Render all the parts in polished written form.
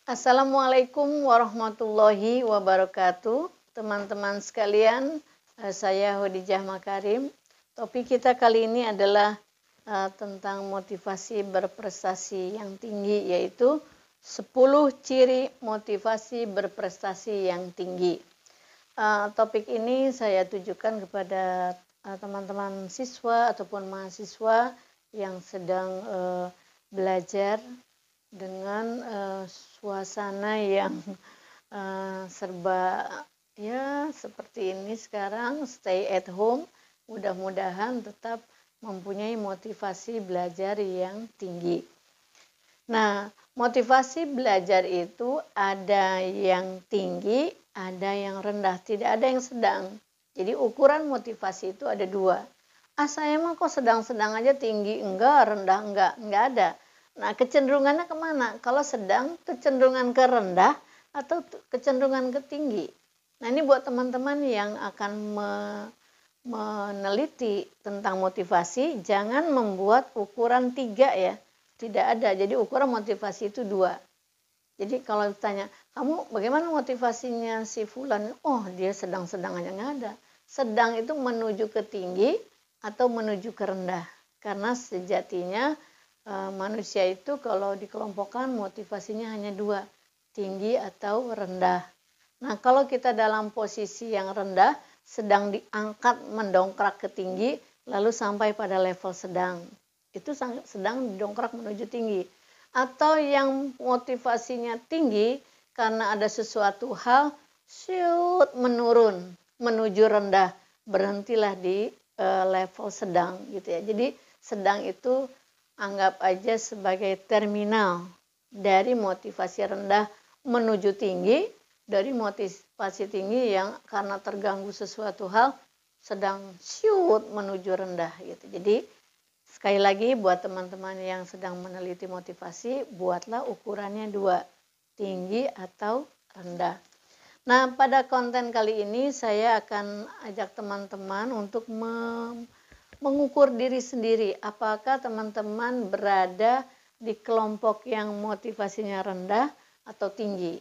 Assalamualaikum warahmatullahi wabarakatuh. Teman-teman sekalian, saya Khadijah Makarim. Topik kita kali ini adalah tentang motivasi berprestasi yang tinggi, yaitu 10 ciri motivasi berprestasi yang tinggi. Topik ini saya tujukan kepada teman-teman siswa ataupun mahasiswa yang sedang belajar dengan suasana yang serba ya seperti ini sekarang, stay at home. Mudah-mudahan tetap mempunyai motivasi belajar yang tinggi. Nah, motivasi belajar itu ada yang tinggi, ada yang rendah, tidak ada yang sedang. Jadi ukuran motivasi itu ada dua. Saya mah kok sedang-sedang aja, tinggi enggak, rendah enggak ada. Nah, kecenderungannya kemana? Kalau sedang, kecenderungan ke rendah atau kecenderungan ke tinggi. Nah, ini buat teman-teman yang akan meneliti tentang motivasi, jangan membuat ukuran 3 ya. Tidak ada. Jadi ukuran motivasi itu 2. Jadi kalau ditanya, kamu bagaimana motivasinya si Fulan? Oh, dia sedang-sedang aja, nggak ada. Sedang itu menuju ke tinggi atau menuju ke rendah. Karena sejatinya manusia itu kalau dikelompokkan motivasinya hanya 2, tinggi atau rendah. Nah, kalau kita dalam posisi yang rendah, sedang diangkat mendongkrak ke tinggi, lalu sampai pada level sedang. Itu sedang didongkrak menuju tinggi. Atau yang motivasinya tinggi karena ada sesuatu hal, syut menurun menuju rendah, berhentilah di level sedang gitu ya. Jadi sedang itu anggap aja sebagai terminal dari motivasi rendah menuju tinggi, dari motivasi tinggi yang karena terganggu sesuatu hal sedang syut menuju rendah gitu. Jadi sekali lagi buat teman-teman yang sedang meneliti motivasi, buatlah ukurannya 2, tinggi atau rendah. Nah, pada konten kali ini saya akan ajak teman-teman untuk mengukur diri sendiri, apakah teman-teman berada di kelompok yang motivasinya rendah atau tinggi.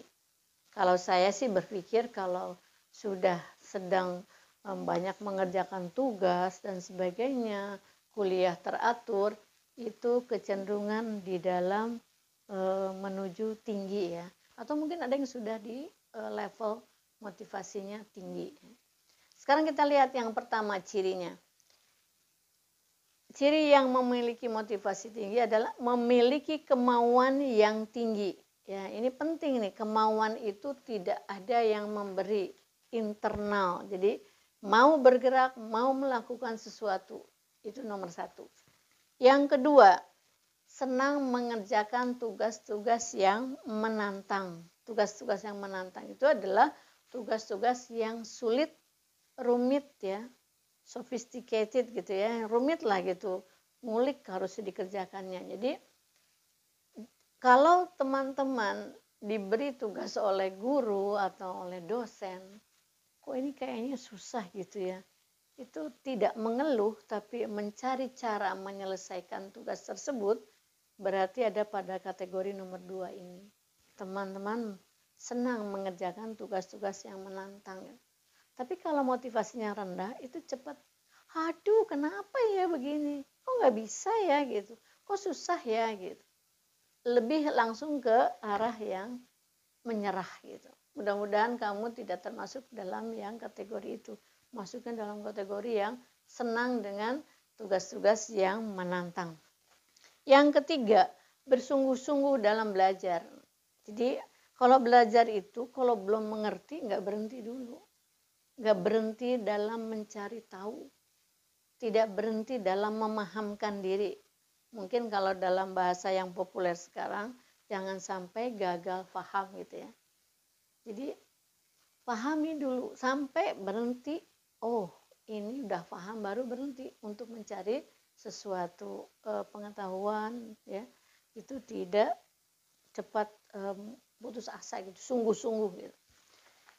Kalau saya sih berpikir kalau sudah sedang banyak mengerjakan tugas dan sebagainya, kuliah teratur, itu kecenderungan di dalam menuju tinggi ya. Atau mungkin ada yang sudah di level motivasinya tinggi. Sekarang kita lihat yang pertama cirinya. Ciri yang memiliki motivasi tinggi adalah memiliki kemauan yang tinggi. Ya, ini penting nih, kemauan itu tidak ada yang memberi, internal. Jadi mau bergerak, mau melakukan sesuatu, itu nomor 1. Yang kedua, senang mengerjakan tugas-tugas yang menantang. Tugas-tugas yang menantang itu adalah tugas-tugas yang sulit, rumit ya, sophisticated gitu ya, rumit lah gitu, ngulik harus dikerjakannya. Jadi kalau teman-teman diberi tugas oleh guru atau oleh dosen, kok ini kayaknya susah gitu ya, itu tidak mengeluh tapi mencari cara menyelesaikan tugas tersebut, berarti ada pada kategori nomor 2 ini. Teman-teman senang mengerjakan tugas-tugas yang menantang. Tapi kalau motivasinya rendah, itu cepat, aduh kenapa ya begini, kok nggak bisa ya gitu, kok susah ya gitu. Lebih langsung ke arah yang menyerah gitu. Mudah-mudahan kamu tidak termasuk dalam yang kategori itu. Masukkan dalam kategori yang senang dengan tugas-tugas yang menantang. Yang ketiga, bersungguh-sungguh dalam belajar. Jadi kalau belajar itu, kalau belum mengerti, nggak berhenti dulu. Nggak berhenti dalam mencari tahu, tidak berhenti dalam memahamkan diri. Mungkin kalau dalam bahasa yang populer sekarang, jangan sampai gagal paham gitu ya. Jadi pahami dulu sampai berhenti, oh ini udah paham, baru berhenti untuk mencari sesuatu pengetahuan ya, itu tidak cepat putus asa gitu, sungguh-sungguh gitu.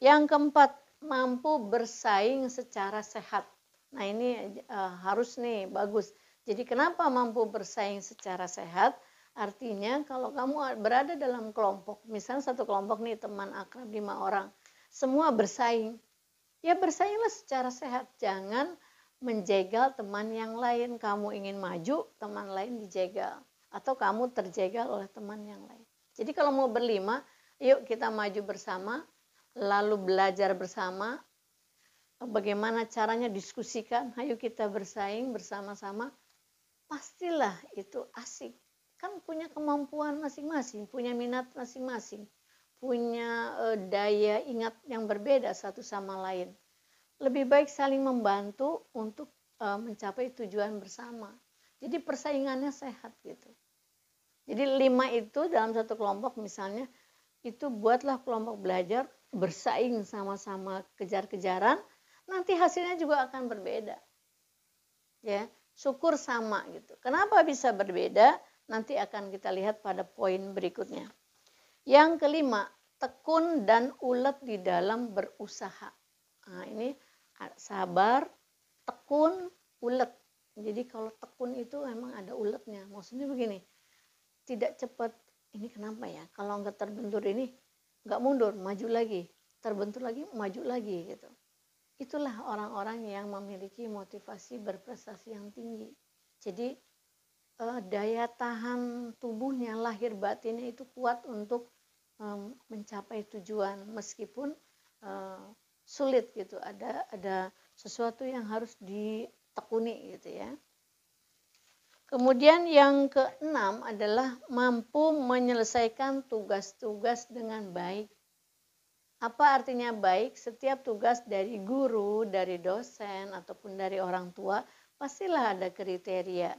Yang keempat, mampu bersaing secara sehat. Nah ini harus nih, bagus. Jadi kenapa mampu bersaing secara sehat? Artinya kalau kamu berada dalam kelompok, misalnya satu kelompok nih teman akrab 5 orang, semua bersaing. Ya bersainglah secara sehat, jangan menjegal teman yang lain. Kamu ingin maju, teman lain dijegal. Atau kamu terjegal oleh teman yang lain. Jadi kalau mau berlima, yuk kita maju bersama, lalu belajar bersama, bagaimana caranya diskusikan, ayo kita bersaing bersama-sama, pastilah itu asik. Kan punya kemampuan masing-masing, punya minat masing-masing, punya daya ingat yang berbeda satu sama lain. Lebih baik saling membantu untuk mencapai tujuan bersama. Jadi persaingannya sehat gitu. Jadi 5 itu dalam satu kelompok misalnya, itu buatlah kelompok belajar bersaing sama-sama kejar-kejaran, nanti hasilnya juga akan berbeda. Ya, syukur sama gitu. Kenapa bisa berbeda? Nanti akan kita lihat pada poin berikutnya. Yang kelima, tekun dan ulet di dalam berusaha. Nah, ini sabar, tekun, ulet. Jadi kalau tekun itu memang ada uletnya. Maksudnya begini, tidak cepat, ini kenapa ya? Kalau nggak terbentur ini, nggak mundur, maju lagi. Terbentur lagi, maju lagi gitu. Itulah orang-orang yang memiliki motivasi berprestasi yang tinggi. Jadi daya tahan tubuhnya, lahir batinnya itu kuat untuk mencapai tujuan meskipun sulit gitu. Ada sesuatu yang harus ditekuni gitu ya. Kemudian yang keenam adalah mampu menyelesaikan tugas-tugas dengan baik. Apa artinya baik? Setiap tugas dari guru, dari dosen, ataupun dari orang tua, pastilah ada kriteria.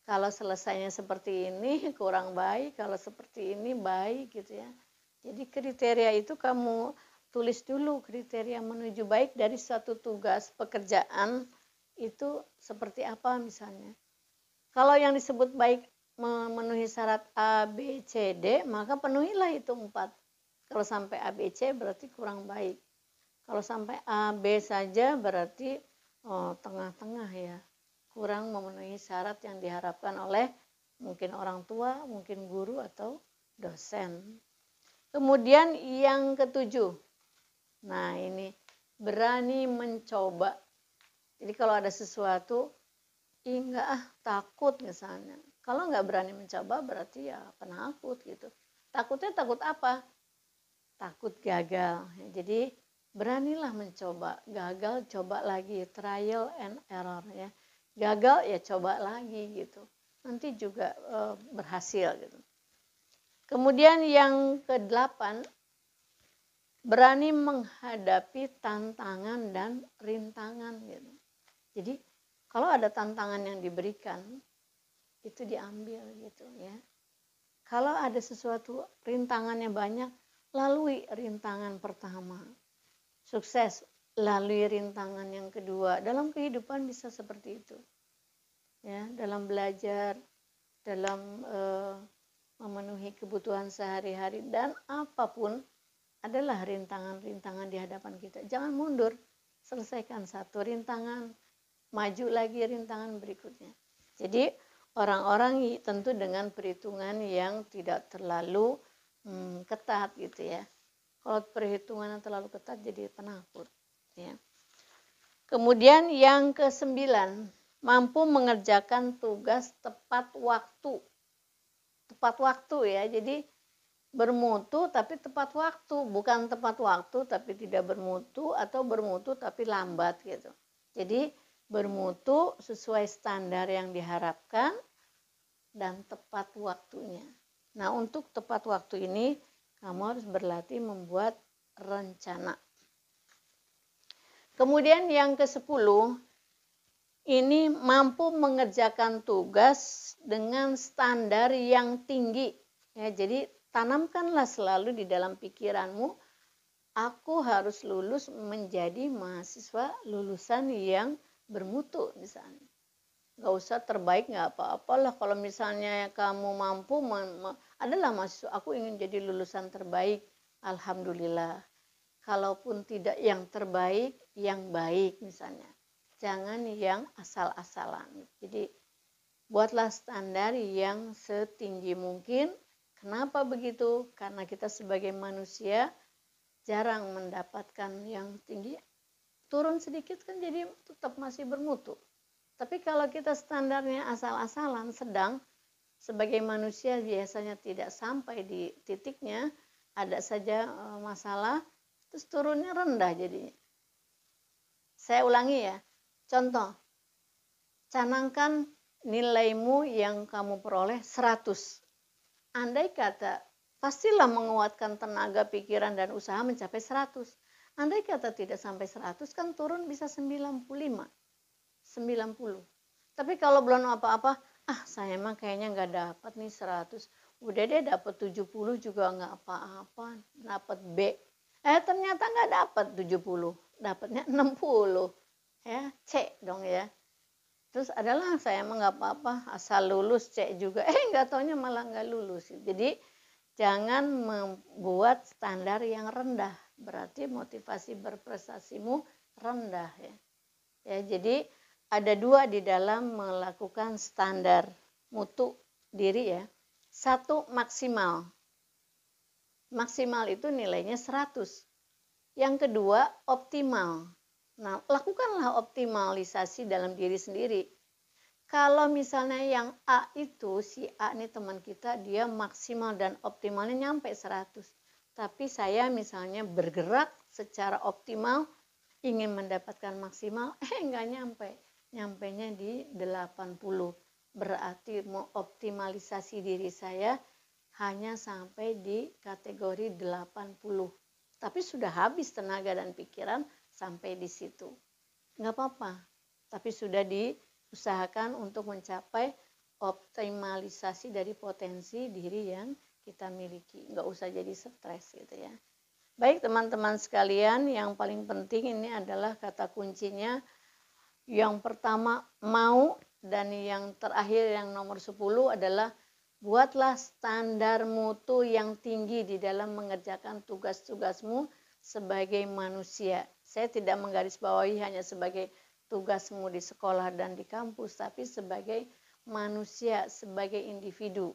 Kalau selesainya seperti ini kurang baik, kalau seperti ini baik gitu ya. Jadi kriteria itu kamu tulis dulu, kriteria menuju baik dari suatu tugas pekerjaan itu seperti apa misalnya. Kalau yang disebut baik memenuhi syarat A, B, C, D, maka penuhilah itu 4. Kalau sampai A, B, C berarti kurang baik. Kalau sampai A, B saja berarti tengah-tengah ya. Kurang memenuhi syarat yang diharapkan oleh mungkin orang tua, mungkin guru atau dosen. Kemudian yang ketujuh. Nah, ini berani mencoba. Jadi kalau ada sesuatu, enggak takut misalnya. Kalau nggak berani mencoba berarti ya penakut gitu. Takutnya takut apa? Takut gagal. Jadi beranilah mencoba. Gagal coba lagi, trial and error ya. Gagal ya coba lagi gitu. Nanti juga berhasil gitu. Kemudian yang ke-8, berani menghadapi tantangan dan rintangan gitu. Jadi kalau ada tantangan yang diberikan itu diambil gitu ya. Kalau ada sesuatu rintangannya banyak, lalui rintangan pertama. Sukses, lalui rintangan yang kedua. Dalam kehidupan bisa seperti itu. Ya, dalam belajar, dalam memenuhi kebutuhan sehari-hari dan apapun adalah rintangan-rintangan di hadapan kita. Jangan mundur, selesaikan satu rintangan, maju lagi rintangan berikutnya. Jadi orang-orang tentu dengan perhitungan yang tidak terlalu ketat gitu ya. Kalau perhitungan yang terlalu ketat jadi penakut ya. Kemudian yang ke-9, mampu mengerjakan tugas tepat waktu. Tepat waktu ya. Jadi bermutu tapi tepat waktu, bukan tepat waktu tapi tidak bermutu atau bermutu tapi lambat gitu. Jadi bermutu sesuai standar yang diharapkan dan tepat waktunya. Nah, untuk tepat waktu ini kamu harus berlatih membuat rencana. Kemudian yang ke-10, ini mampu mengerjakan tugas dengan standar yang tinggi. Ya, jadi tanamkanlah selalu di dalam pikiranmu, aku harus lulus menjadi mahasiswa lulusan yang bermutu misalnya. Gak usah terbaik, gak apa-apalah kalau misalnya kamu mampu adalah mahasiswa, aku ingin jadi lulusan terbaik, alhamdulillah. Kalaupun tidak yang terbaik, yang baik misalnya. Jangan yang asal-asalan. Jadi buatlah standar yang setinggi mungkin. Kenapa begitu? Karena kita sebagai manusia jarang mendapatkan yang tinggi, turun sedikit kan jadi tetap masih bermutu. Tapi kalau kita standarnya asal-asalan, sedang, sebagai manusia biasanya tidak sampai di titiknya, ada saja masalah, terus turunnya rendah jadinya. Saya ulangi ya, contoh, canangkan nilaimu yang kamu peroleh 100. Andai kata, pastilah menguatkan tenaga, pikiran, dan usaha mencapai 100. Andai kata tidak sampai 100, kan turun bisa 95, 90. Tapi kalau belum apa-apa, saya mah kayaknya nggak dapat nih 100. Udah deh dapat 70 juga nggak apa-apa, dapat B. Ternyata nggak dapat 70, dapatnya 60. Ya, C dong ya. Terus adalah saya mah nggak apa-apa, asal lulus C juga. Nggak taunya malah nggak lulus. Jadi jangan membuat standar yang rendah. Berarti motivasi berprestasimu rendah ya. Ya, jadi ada dua di dalam melakukan standar mutu diri ya. Satu, maksimal. Maksimal itu nilainya 100. Yang kedua, optimal. Nah, lakukanlah optimalisasi dalam diri sendiri. Kalau misalnya yang A itu, si A ini teman kita, dia maksimal dan optimalnya nyampe 100. Tapi saya misalnya bergerak secara optimal, ingin mendapatkan maksimal, nggak nyampe. Nyampenya di 80. Berarti mau optimalisasi diri saya hanya sampai di kategori 80. Tapi sudah habis tenaga dan pikiran sampai di situ. Nggak apa-apa, tapi sudah diusahakan untuk mencapai optimalisasi dari potensi diri yang kita miliki. Nggak usah jadi stres gitu ya. Baik teman-teman sekalian, yang paling penting ini adalah kata kuncinya. Yang pertama mau, dan yang terakhir yang nomor 10 adalah buatlah standar mutu yang tinggi di dalam mengerjakan tugas-tugasmu sebagai manusia. Saya tidak menggarisbawahi hanya sebagai tugasmu di sekolah dan di kampus, tapi sebagai manusia, sebagai individu.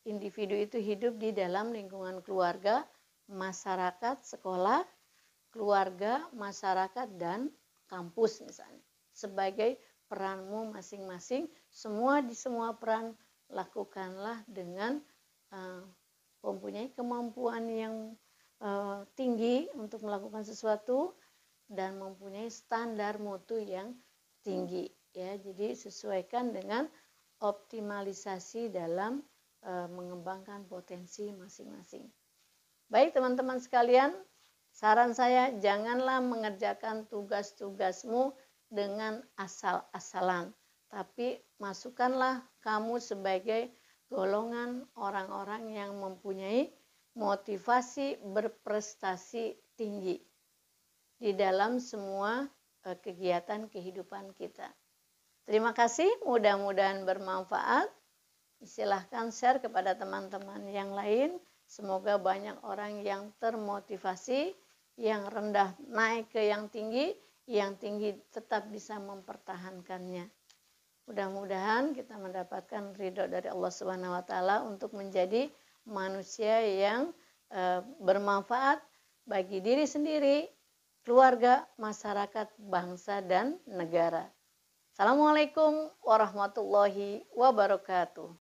Individu itu hidup di dalam lingkungan keluarga, masyarakat, sekolah, keluarga, masyarakat, dan kampus misalnya. Sebagai peranmu masing-masing, semua di semua peran lakukanlah dengan mempunyai kemampuan yang tinggi untuk melakukan sesuatu dan mempunyai standar mutu yang tinggi ya. Jadi sesuaikan dengan optimalisasi dalam mengembangkan potensi masing-masing. Baik teman-teman sekalian, saran saya janganlah mengerjakan tugas-tugasmu dengan asal-asalan, tapi masukkanlah kamu sebagai golongan orang-orang yang mempunyai motivasi berprestasi tinggi di dalam semua kegiatan kehidupan kita. Terima kasih, mudah-mudahan bermanfaat. Silahkan share kepada teman-teman yang lain. Semoga banyak orang yang termotivasi, yang rendah naik ke yang tinggi tetap bisa mempertahankannya. Mudah-mudahan kita mendapatkan ridho dari Allah Subhanahu wa taala untuk menjadi manusia yang bermanfaat bagi diri sendiri, keluarga, masyarakat, bangsa, dan negara. Assalamualaikum warahmatullahi wabarakatuh.